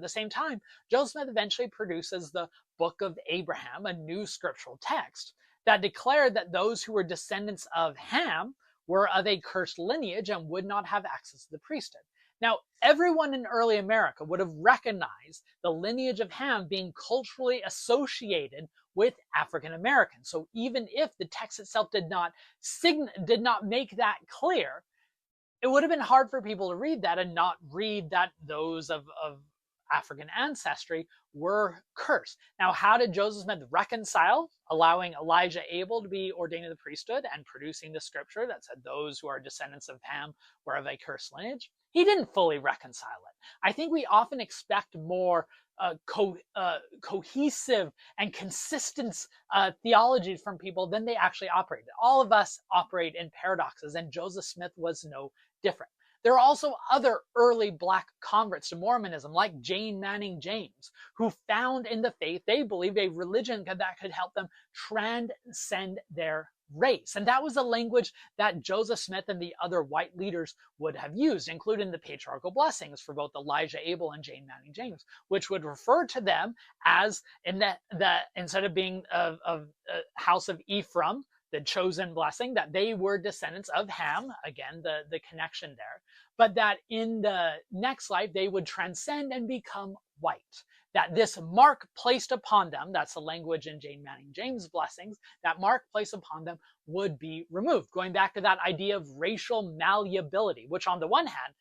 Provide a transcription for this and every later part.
At the same time, Joseph Smith eventually produces the Book of Abraham, a new scriptural text that declared that those who were descendants of Ham were of a cursed lineage and would not have access to the priesthood. Now, everyone in early America would have recognized the lineage of Ham being culturally associated with African Americans. So even if the text itself did not make that clear, it would have been hard for people to read that and not read that those of African ancestry were cursed. Now, how did Joseph Smith reconcile, allowing Elijah Abel to be ordained to the priesthood and producing the scripture that said those who are descendants of Ham were of a cursed lineage? He didn't fully reconcile it. I think we often expect more cohesive and consistent theology from people than they actually operate. All of us operate in paradoxes, and Joseph Smith was no different. There are also other early Black converts to Mormonism, like Jane Manning James, who found in the faith they believed a religion that could help them transcend their race. And that was a language that Joseph Smith and the other white leaders would have used, including the patriarchal blessings for both Elijah Abel and Jane Manning James, which would refer to them as, instead of being of house of Ephraim, the chosen blessing, that they were descendants of Ham, again, the connection there, but that in the next life they would transcend and become white. That this mark placed upon them, that's the language in Jane Manning James' blessings, that mark placed upon them would be removed. Going back to that idea of racial malleability, which on the one hand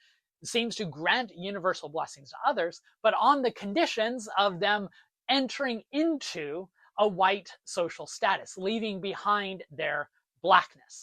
seems to grant universal blessings to others, but on the conditions of them entering into a white social status, leaving behind their blackness.